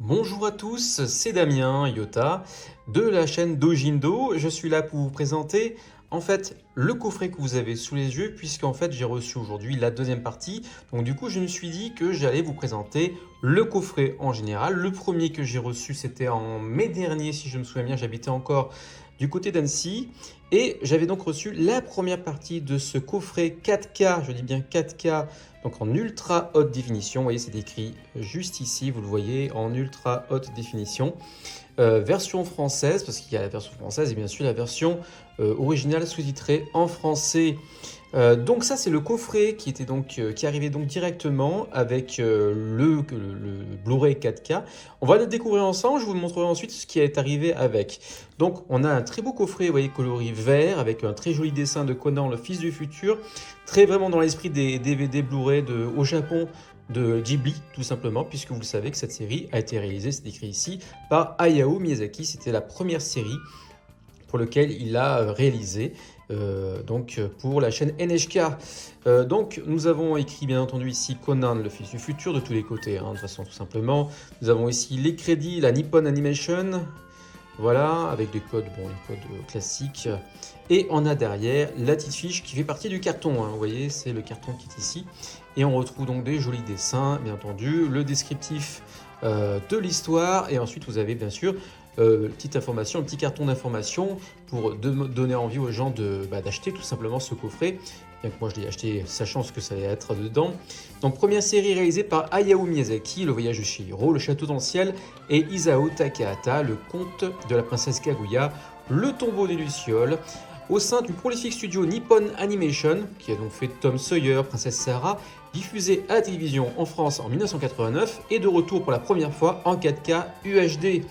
Bonjour à tous, c'est Damien Iota de la chaîne Dojindo. Je suis là pour vous présenter le coffret que vous avez sous les yeux puisqu'en fait j'ai reçu aujourd'hui la deuxième partie. Donc du coup je me suis dit que j'allais vous présenter le coffret en général. Le premier que j'ai reçu c'était en mai dernier si je me souviens bien, j'habitais encore du côté d'Annecy et j'avais donc reçu la première partie de ce coffret 4K, je dis bien 4K, donc en ultra haute définition. Vous voyez, c'est écrit juste ici, vous le voyez, en ultra haute définition. Version française, parce qu'il y a la version française et bien sûr la version originale sous-titrée en français. Donc ça c'est le coffret qui arrivait donc directement avec le Blu-ray 4K. On va le découvrir ensemble, je vous montrerai ensuite ce qui est arrivé avec. Donc on a un très beau coffret, vous voyez, coloris vert avec un très joli dessin de Conan, le fils du futur, très vraiment dans l'esprit des DVD Blu-ray au Japon de Ghibli, tout simplement, puisque vous le savez que cette série a été réalisée, c'est écrit ici, par Hayao Miyazaki. C'était la première série pour laquelle il a réalisé pour la chaîne NHK. Donc nous avons écrit bien entendu ici Conan, le fils du futur, de tous les côtés, de toute façon tout simplement. Nous avons ici les crédits, la Nippon Animation, voilà, avec les codes classiques. Et on a derrière la petite fiche qui fait partie du carton. Vous voyez, c'est le carton qui est ici. Et on retrouve donc des jolis dessins, bien entendu, le descriptif de l'histoire. Et ensuite, vous avez bien sûr petite information, un petit carton d'information pour donner envie aux gens d'acheter tout simplement ce coffret. Bien que moi je l'ai acheté sachant ce que ça allait être dedans. Donc première série réalisée par Hayao Miyazaki, Le voyage de Chihiro, Le château dans le ciel, et Isao Takahata, Le conte de la princesse Kaguya, Le tombeau des Lucioles, au sein du prolifique studio Nippon Animation, qui a donc fait Tom Sawyer, Princesse Sarah, diffusé à la télévision en France en 1989, et de retour pour la première fois en 4K UHD.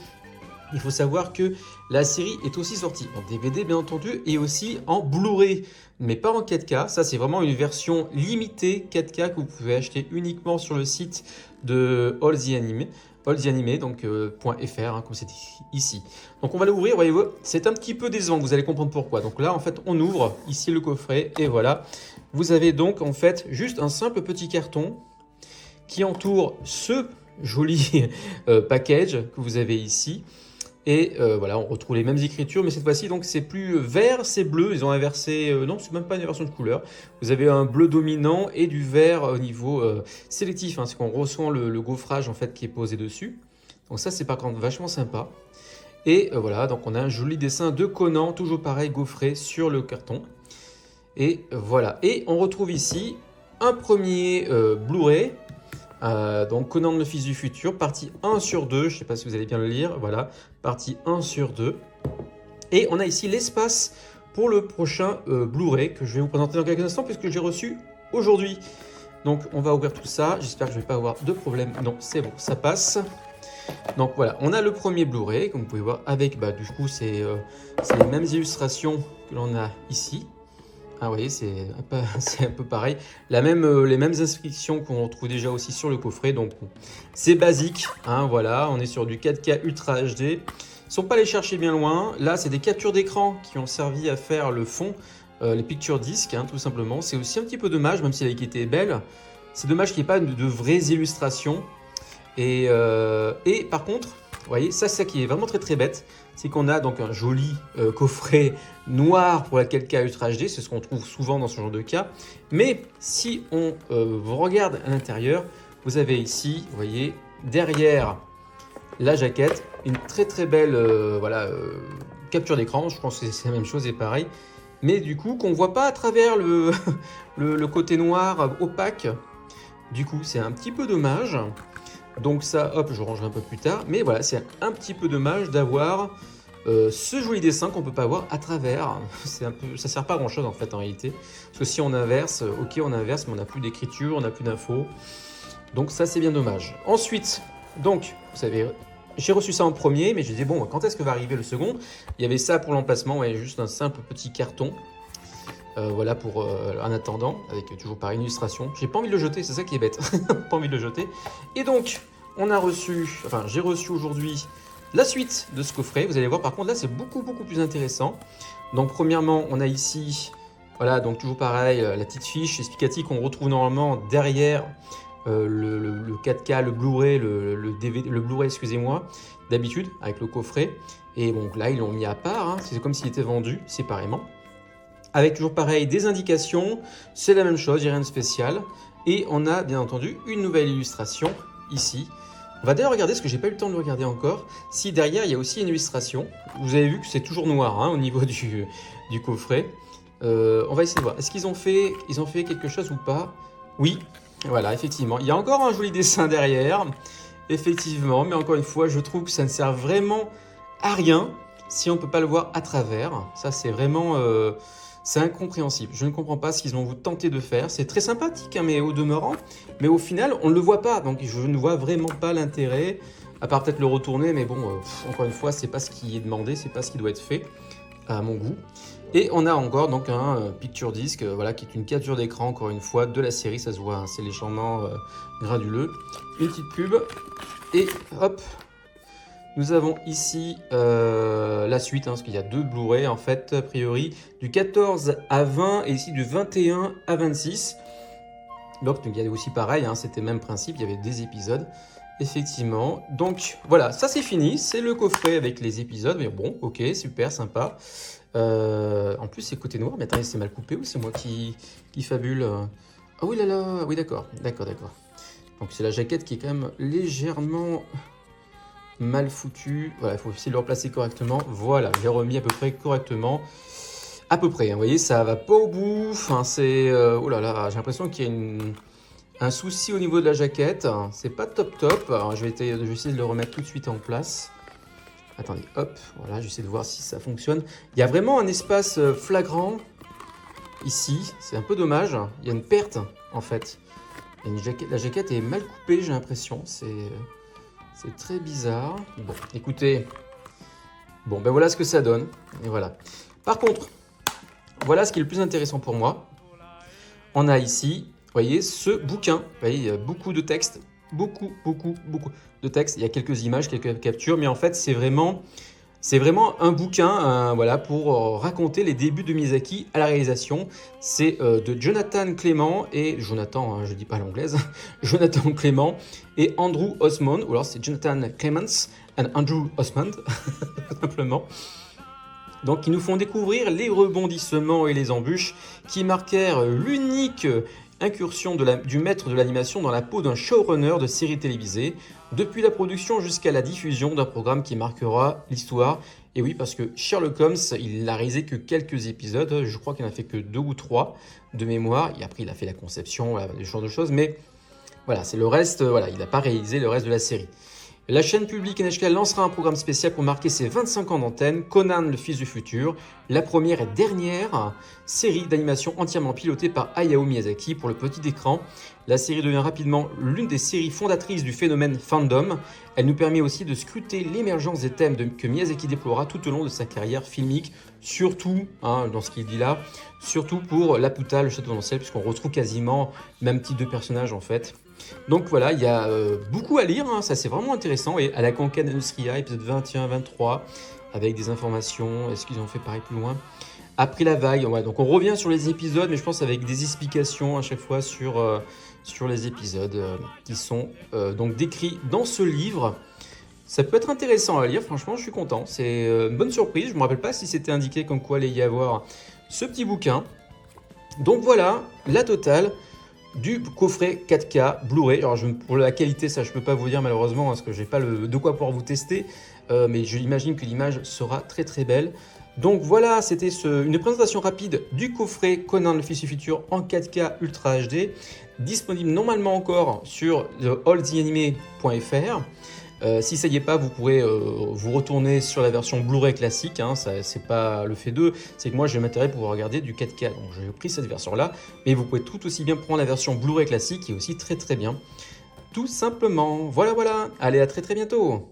Il faut savoir que la série est aussi sortie en DVD bien entendu et aussi en Blu-ray, mais pas en 4K. Ça c'est vraiment une version limitée 4K que vous pouvez acheter uniquement sur le site de All the Anime, donc .fr, comme c'est ici. Donc on va l'ouvrir, voyez-vous, c'est un petit peu décevant, vous allez comprendre pourquoi. Donc là en fait on ouvre ici le coffret et voilà. Vous avez donc en fait juste un simple petit carton qui entoure ce joli package que vous avez ici. Et voilà, on retrouve les mêmes écritures, mais cette fois-ci, donc c'est plus vert, c'est bleu. Ils ont inversé, non, c'est même pas une inversion de couleur. Vous avez un bleu dominant et du vert au niveau sélectif, c'est qu'on ressent le gaufrage en fait qui est posé dessus. Donc ça, c'est par contre vachement sympa. Et voilà, donc on a un joli dessin de Conan, toujours pareil, gaufré sur le carton. Et voilà, et on retrouve ici un premier Blu-ray. Donc Conan le fils du futur, partie 1 sur 2, je ne sais pas si vous allez bien le lire, voilà, partie 1 sur 2. Et on a ici l'espace pour le prochain Blu-ray que je vais vous présenter dans quelques instants puisque j'ai reçu aujourd'hui. Donc on va ouvrir tout ça, j'espère que je ne vais pas avoir de problème, non c'est bon, ça passe. Donc voilà, on a le premier Blu-ray, comme vous pouvez voir, avec du coup c'est les mêmes illustrations que l'on a ici. Ah oui, c'est un peu pareil. Les mêmes inscriptions qu'on retrouve déjà aussi sur le coffret. Donc c'est basique, voilà, on est sur du 4K Ultra HD. Ils ne sont pas allés chercher bien loin. Là, c'est des captures d'écran qui ont servi à faire le fond, les picture discs, tout simplement. C'est aussi un petit peu dommage, même si la qualité est belle. C'est dommage qu'il n'y ait pas de vraies illustrations. Et par contre, vous voyez, ça c'est ça qui est vraiment très très bête, c'est qu'on a donc un joli coffret noir pour la 4K Ultra HD, c'est ce qu'on trouve souvent dans ce genre de cas. Mais si on regarde à l'intérieur, vous avez ici, vous voyez, derrière la jaquette, une très très belle capture d'écran. Je pense que c'est la même chose et pareil. Mais du coup, qu'on ne voit pas à travers le côté noir opaque. Du coup, c'est un petit peu dommage. Donc ça, hop, je rangerai un peu plus tard. Mais voilà, c'est un petit peu dommage d'avoir ce joli dessin qu'on ne peut pas voir à travers. Ça ne sert pas à grand chose en fait en réalité. Parce que si on inverse, ok on inverse, mais on n'a plus d'écriture, on n'a plus d'infos. Donc ça c'est bien dommage. Ensuite, donc, vous savez, j'ai reçu ça en premier, mais je disais bon, quand est-ce que va arriver le second? Il y avait ça pour l'emplacement, ouais, juste un simple petit carton. Voilà pour en attendant, avec toujours par illustration. J'ai pas envie de le jeter, c'est ça qui est bête. Pas envie de le jeter. Et donc, j'ai reçu aujourd'hui la suite de ce coffret. Vous allez voir, par contre, là, c'est beaucoup plus intéressant. Donc, premièrement, on a ici, voilà, donc toujours pareil, la petite fiche explicative qu'on retrouve normalement derrière le 4K, le Blu-ray, le DVD, le Blu-ray, excusez-moi, d'habitude, avec le coffret. Et donc là, ils l'ont mis à part, hein. C'est comme s'il était vendu séparément. Avec toujours pareil, des indications, c'est la même chose, il n'y a rien de spécial. Et on a bien entendu une nouvelle illustration ici. On va d'ailleurs regarder, parce que j'ai pas eu le temps de le regarder encore, si derrière il y a aussi une illustration. Vous avez vu que c'est toujours noir hein, au niveau du coffret. On va essayer de voir. Est-ce qu'ils ont fait quelque chose ou pas? Oui, voilà, effectivement. Il y a encore un joli dessin derrière, effectivement. Mais encore une fois, je trouve que ça ne sert vraiment à rien si on ne peut pas le voir à travers. Ça, c'est vraiment... c'est incompréhensible. Je ne comprends pas ce qu'ils ont tenté de faire. C'est très sympathique, hein, mais au demeurant. Mais au final, on ne le voit pas. Donc, je ne vois vraiment pas l'intérêt. À part peut-être le retourner. Mais bon, encore une fois, c'est pas ce qui est demandé. C'est pas ce qui doit être fait, à mon goût. Et on a encore donc un picture disc, voilà, qui est une capture d'écran, encore une fois, de la série. Ça se voit, hein, c'est légèrement graduleux. Une petite pub. Et hop, nous avons ici la suite, hein, parce qu'il y a 2 Blu-ray en fait, a priori, du 14 à 20 et ici du 21 à 26. Donc il y avait aussi pareil, hein, c'était le même principe, il y avait des épisodes, effectivement. Donc voilà, ça c'est fini, c'est le coffret avec les épisodes, mais bon, ok, super, sympa. En plus c'est côté noir, mais attendez, c'est mal coupé ou c'est moi qui fabule? Ah oui là là, oui d'accord. Donc c'est la jaquette qui est quand même légèrement... mal foutu, voilà, il faut essayer de le replacer correctement. Voilà, j'ai remis à peu près correctement. À peu près, hein, vous voyez, ça va pas au bout. Enfin, c'est... oh là là, j'ai l'impression qu'il y a un souci au niveau de la jaquette. C'est pas top. Alors, je vais essayer de le remettre tout de suite en place. Attendez, hop, voilà, j'essaie de voir si ça fonctionne. Il y a vraiment un espace flagrant ici. C'est un peu dommage. Il y a une perte, en fait. Il y a une jaquette, la jaquette est mal coupée, j'ai l'impression. C'est très bizarre. Bon, écoutez. Bon, ben voilà ce que ça donne. Et voilà. Par contre, voilà ce qui est le plus intéressant pour moi. On a ici, vous voyez, ce bouquin. Vous voyez, il y a beaucoup de textes. Beaucoup de textes. Il y a quelques images, quelques captures. Mais en fait, c'est vraiment un bouquin voilà, pour raconter les débuts de Miyazaki à la réalisation. C'est de Jonathan Clement et... Jonathan, hein, je ne dis pas l'anglaise. Jonathan Clement et Andrew Osmond. Ou alors c'est Jonathan Clements et Andrew Osmond, tout simplement. Donc, ils nous font découvrir les rebondissements et les embûches qui marquèrent l'unique incursion du maître de l'animation dans la peau d'un showrunner de série télévisée, depuis la production jusqu'à la diffusion d'un programme qui marquera l'histoire. Et oui, parce que Sherlock Holmes, il n'a réalisé que quelques épisodes, je crois qu'il n'en a fait que 2 ou 3 de mémoire, et après il a fait la conception, voilà, ce genre de choses, mais voilà, c'est le reste, voilà, il n'a pas réalisé le reste de la série. La chaîne publique NHK lancera un programme spécial pour marquer ses 25 ans d'antenne, Conan le fils du futur, la première et dernière série d'animation entièrement pilotée par Hayao Miyazaki pour le petit écran. La série devient rapidement l'une des séries fondatrices du phénomène fandom. Elle nous permet aussi de scruter l'émergence des thèmes que Miyazaki déploiera tout au long de sa carrière filmique, surtout, hein, dans ce qu'il dit là, surtout pour Laputa, le château dans le ciel, puisqu'on retrouve quasiment le même type de personnage en fait. Donc voilà, il y a beaucoup à lire, hein, ça c'est vraiment intéressant. Et à la conquête d'Industria, épisode 21-23, avec des informations, est-ce qu'ils ont fait pareil plus loin? Après la vague, ouais, donc on revient sur les épisodes, mais je pense avec des explications à chaque fois sur les épisodes qui sont donc décrits dans ce livre. Ça peut être intéressant à lire, franchement je suis content, c'est une bonne surprise. Je ne me rappelle pas si c'était indiqué comme quoi allait y avoir ce petit bouquin. Donc voilà, la totale du coffret 4K Blu-ray. Alors pour la qualité, ça je peux pas vous dire malheureusement parce que j'ai pas de quoi pouvoir vous tester, mais je imagine que l'image sera très très belle. Donc voilà, c'était une présentation rapide du coffret Conan le fils du futur en 4K Ultra HD, disponible normalement encore sur alltheanime.fr. Si ça y est pas, vous pourrez vous retourner sur la version Blu-ray classique, hein, c'est pas le fait d'eux, c'est que moi j'ai l'intérêt pour regarder du 4K, donc j'ai pris cette version là, mais vous pouvez tout aussi bien prendre la version Blu-ray classique qui est aussi très très bien, tout simplement. Voilà, allez à très très bientôt.